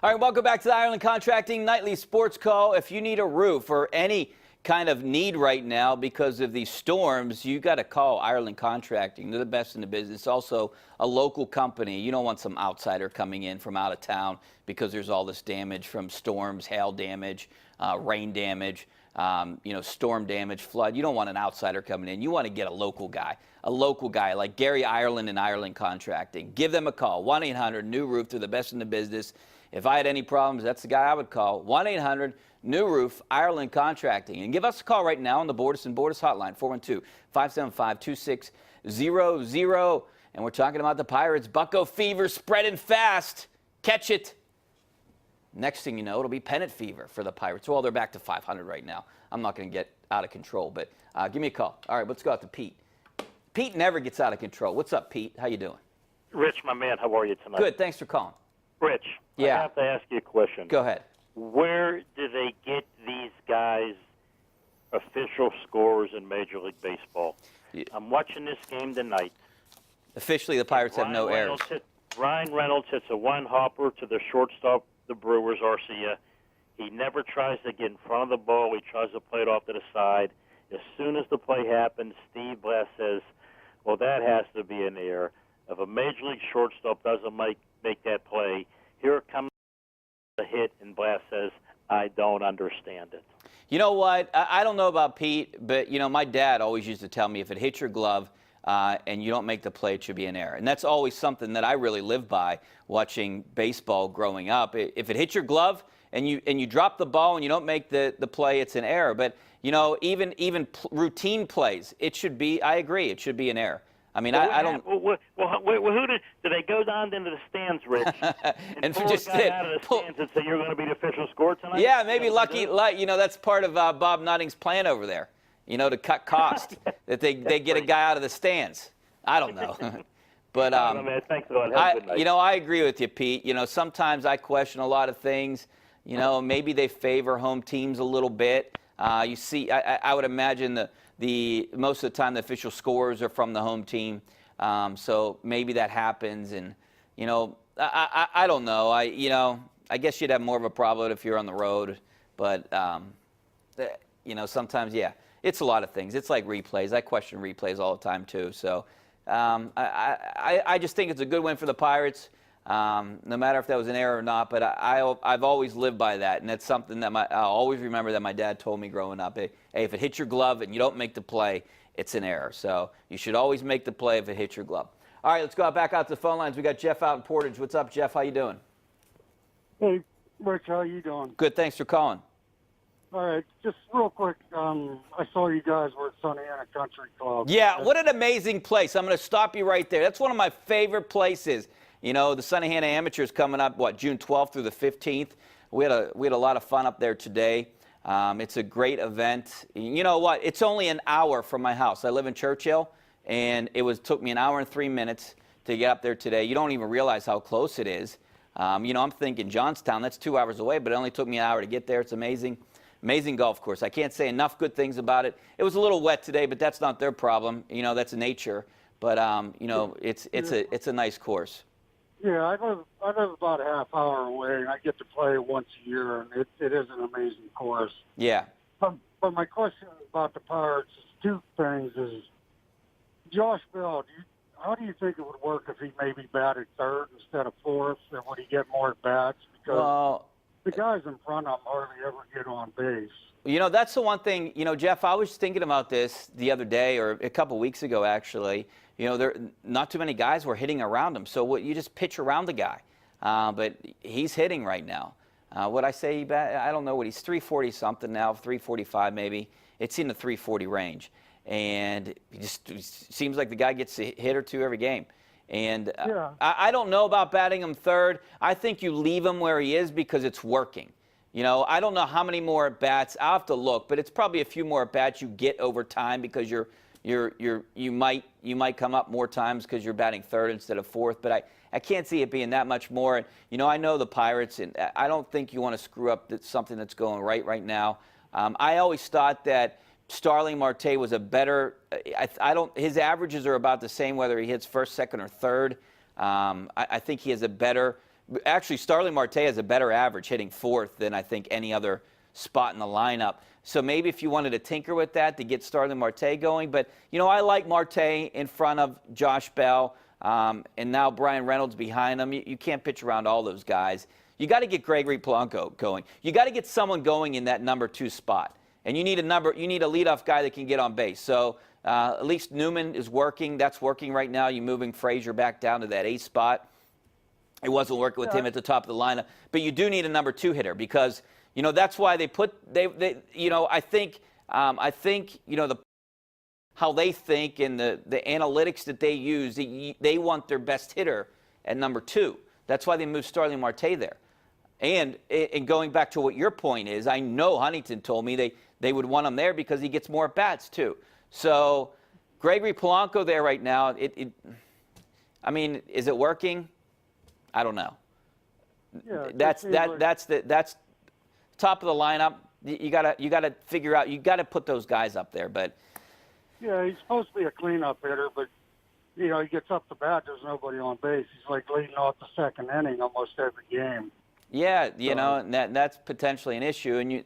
All right, welcome back to the Ireland Contracting Nightly Sports Call. If you need a roof or any kind of need right now because of these storms, you got to call Ireland Contracting. They're the best in the business. Also, a local company. You don't want some outsider coming in from out of town because there's all this damage from storms, hail damage, rain damage, storm damage, flood. You don't want an outsider coming in. You want to get a local guy like Gary Ireland and Ireland Contracting. Give them a call, 1-800-NEW-ROOF. They're the best in the business. If I had any problems, that's the guy I would call, 1-800-NEW-ROOF, Ireland Contracting. And give us a call right now on the Bordas & Bordas hotline, 412-575-2600. And we're talking about the Pirates. Bucco fever spreading fast. Catch it. Next thing you know, it'll be pennant fever for the Pirates. Well, they're back to 500 right now. I'm not going to get out of control, but give me a call. All right, let's go out to Pete. Pete never gets out of control. What's up, Pete? How you doing? Rich, my man, how are you tonight? Good, thanks for calling. Rich, yeah. I have to ask you a question. Go ahead. Where do they get these guys official scores in Major League Baseball? Yeah. I'm watching this game tonight. Officially, the Pirates have no errors. Ryan Reynolds hits a one-hopper to the shortstop, the Brewers, Arcia. He never tries to get in front of the ball. He tries to play it off to the side. As soon as the play happens, Steve Blass says, well, that has to be an error. If a Major League shortstop doesn't make that play, here comes the hit, and Blass says, I don't understand it. You know what? I don't know about Pete, but, my dad always used to tell me if it hits your glove and you don't make the play, it should be an error. And that's always something that I really live by watching baseball growing up. If it hits your glove and you drop the ball and you don't make the play, it's an error. But, even routine plays, it should be, I agree, it should be an error. I mean, I don't. Well, who did they go down into the stands, Rich? and just out of the stands and say you're going to be the official score tonight? Yeah, maybe lucky. That's part of Bob Nutting's plan over there. To cut cost that they get a guy out of the stands. I don't know, but man, thanks a lot. Have a good night. I agree with you, Pete. Sometimes I question a lot of things. Maybe they favor home teams a little bit. You see, I would imagine the most of the time the official scores are from the home team, so maybe that happens. And I don't know. I guess you'd have more of a problem if you're on the road, but sometimes it's a lot of things. It's like replays. I question replays all the time too. So I just think it's a good win for the Pirates, no matter if that was an error or not. But I've always lived by that, and that's something that I'll always remember that my dad told me growing up. Hey, if it hits your glove and you don't make the play, it's an error. So you should always make the play if it hits your glove. All right, let's go back out to the phone lines. We got Jeff out in Portage. What's up, Jeff? How you doing? Hey, Rich, how you doing? Good, thanks for calling. All right, just real quick, I saw you guys were at Sunnyana Country Club. Yeah, what an amazing place. I'm going to stop you right there. That's one of my favorite places. The Sunnyana Amateurs coming up, June 12th through the 15th. We had a lot of fun up there today. It's a great event. You know what? It's only an hour from my house. I live in Churchill, and took me an hour and 3 minutes to get up there today. You don't even realize how close it is. I'm thinking Johnstown, that's 2 hours away, but it only took me an hour to get there. It's amazing. Amazing golf course. I can't say enough good things about it. It was a little wet today, but that's not their problem. That's nature. But it's a nice course. Yeah, I live about a half hour away, and I get to play once a year, and it is an amazing course. Yeah. But my question about the Pirates is two things: is Josh Bell, how do you think it would work if he maybe batted third instead of fourth, and would he get more at bats? Because the guys in front of him hardly ever get on base. That's the one thing, Jeff, I was thinking about this the other day, or a couple weeks ago, actually. There not too many guys were hitting around him. So you just pitch around the guy. But he's hitting right now. What I say, I don't know what he's 340 something now, 345 maybe. It's in the 340 range. And it seems like the guy gets a hit or two every game. And I don't know about batting him third. I think you leave him where he is because it's working. I don't know how many more at bats. I'll have to look, but it's probably a few more at bats you get over time because you might come up more times because you're batting third instead of fourth. But I can't see it being that much more. And, I know the Pirates, and I don't think you want to screw up something that's going right now. I always thought that Starling Marte was a better. His averages are about the same whether he hits first, second, or third. I think he has a better Actually, Starling Marte has a better average hitting fourth than I think any other spot in the lineup. So maybe if you wanted to tinker with that to get Starling Marte going. But, you know, I like Marte in front of Josh Bell, and now Brian Reynolds behind him. You can't pitch around all those guys. You got to get Gregory Polanco going. You got to get someone going in that number 2 spot. And you need a leadoff guy that can get on base. So at least Newman is working. That's working right now. You're moving Frazier back down to that 8th spot. It wasn't working with him at the top of the lineup. But you do need a number 2 hitter because, you know, that's why they you know, I think, you know, how they think and the analytics that they use, they want their best hitter at number 2. That's why they moved Starling Marte there. And going back to what your point is, I know Huntington told me they would want him there because he gets more at-bats too. So Gregory Polanco there right now, I mean, is it working? I don't know. Yeah, That's top of the lineup. You gotta figure out. You gotta put those guys up there. But yeah, he's supposed to be a cleanup hitter, but you know he gets up the bat. There's nobody on base. He's like leading off the 2nd inning almost every game. yeah, you know, and that's potentially an issue.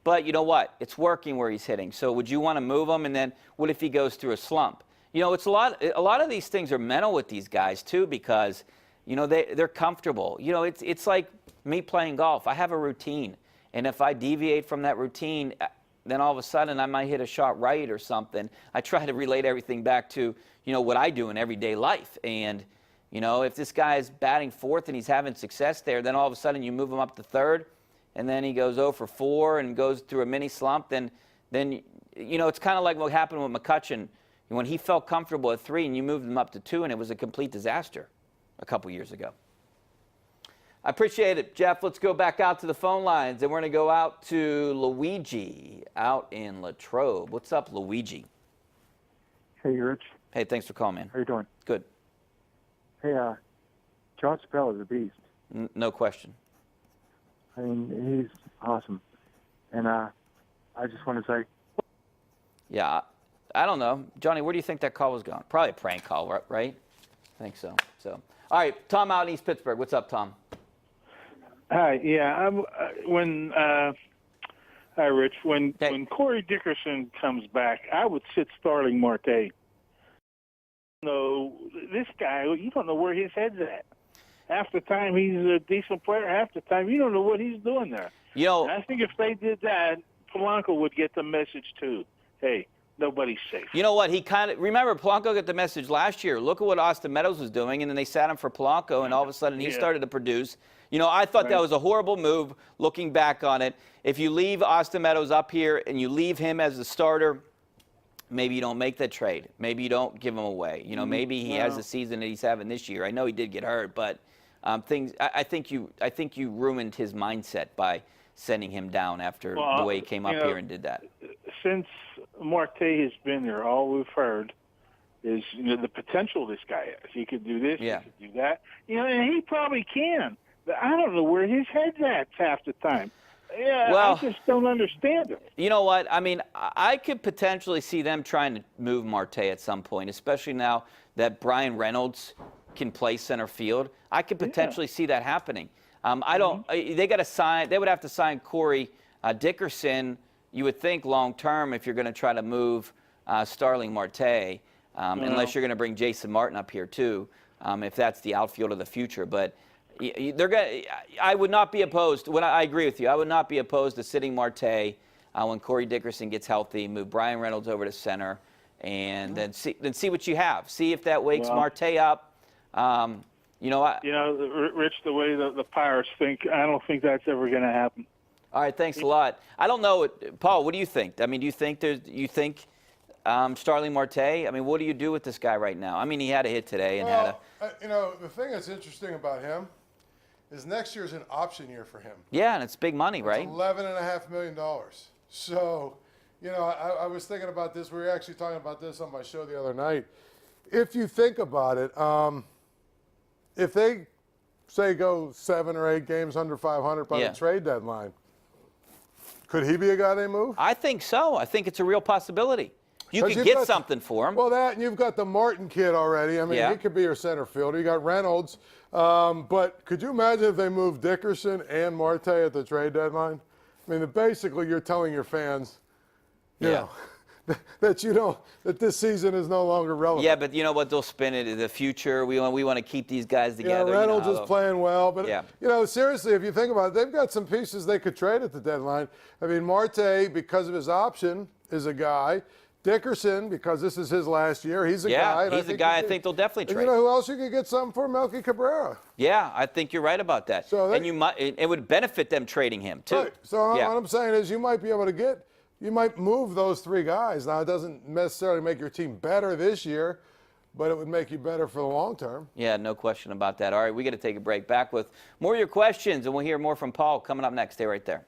But you know what? It's working where he's hitting. So would you want to move him? And then what if he goes through a slump? You know, it's a lot of these things are mental with these guys too because, you know, they're comfortable. You know, it's like me playing golf. I have a routine. And if I deviate from that routine, then all of a sudden I might hit a shot right or something. I try to relate everything back to, you know, what I do in everyday life. And, you know, if this guy is batting 4th and he's having success there, then all of a sudden you move him up to 3rd, and then he goes 0 for 4 and goes through a mini slump, then you know, it's kind of like what happened with McCutchen. When he felt comfortable at 3 and you moved him up to 2, and it was a complete disaster a couple years ago. I appreciate it, Jeff. Let's go back out to the phone lines, and we're going to go out to Luigi out in Latrobe. What's up, Luigi? Hey, Rich. Hey, thanks for calling, man. How you doing? Good. Hey, Josh Bell is a beast. No question. I mean, he's awesome. And I just want to say... Yeah, I don't know. Johnny, where do you think that call was going? Probably a prank call, right? I think so. All right, Tom out in East Pittsburgh. What's up, Tom? Hi. Yeah. Hi, Rich. When Corey Dickerson comes back, I would sit Starling Marte. No, this guy, you don't know where his head's at. Half the time he's a decent player. Half the time you don't know what he's doing there. You know, and I think if they did that, Polanco would get the message too. Hey, nobody's safe. You know what? Remember, Polanco got the message last year. Look at what Austin Meadows was doing, and then they sat him for Polanco, and all of a sudden he started to produce. You know, I thought that was a horrible move looking back on it. If you leave Austin Meadows up here and you leave him as the starter, maybe you don't make that trade. Maybe you don't give him away. You know, maybe he has the season that he's having this year. I know he did get hurt, but I think you ruined his mindset by sending him down after the way he came up here and did that. Since Marte has been there, all we've heard is the potential this guy has. He could do this, he could do that. You know, and he probably can. But I don't know where his head's at half the time. Yeah, well, I just don't understand it. You know what? I mean, I could potentially see them trying to move Marte at some point, especially now that Brian Reynolds can play center field. I could potentially see that happening. I don't. They got to sign. They would have to sign Corey Dickerson. You would think long term if you're going to try to move Starling Marte, unless you're going to bring Jason Martin up here too, if that's the outfield of the future. But they're going. I would not be opposed. I agree with you. I would not be opposed to sitting Marte when Corey Dickerson gets healthy. Move Brian Reynolds over to center, and then see what you have. See if that wakes Marte up. Rich, the way the Pirates think, I don't think that's ever going to happen. All right, thanks a lot. I don't know, Paul. What do you think? I mean, do you think Starling Marte? I mean, what do you do with this guy right now? I mean, he had a hit today and the thing that's interesting about him is next year's an option year for him. Yeah, and it's big money, right? $11.5 million. So, I was thinking about this. We were actually talking about this on my show the other night. If you think about it, if they say go 7 or 8 games under 500 by the trade deadline, could he be a guy they move? I think so. I think it's a real possibility. You could get something for him. Well, that, and you've got the Martin kid already. I mean, he could be your center fielder. You got Reynolds. But could you imagine if they moved Dickerson and Marte at the trade deadline? I mean, basically you're telling your fans, you know, that this season is no longer relevant. Yeah, but you know what? They'll spin it in the future. We want to keep these guys together. Yeah, Reynolds is playing well, but you know, seriously, if you think about it, they've got some pieces they could trade at the deadline. I mean, Marte, because of his option, is a guy. Dickerson, because this is his last year, he's a guy. Yeah, he's a guy I think they'll definitely trade. You know who else you could get something for? Melky Cabrera. Yeah, I think you're right about that. So and it would benefit them trading him too. Right. So what I'm saying is, you might be able to get. You might move those 3 guys. Now, it doesn't necessarily make your team better this year, but it would make you better for the long term. Yeah, no question about that. All right, we got to take a break. Back with more of your questions, and we'll hear more from Paul coming up next. Stay right there.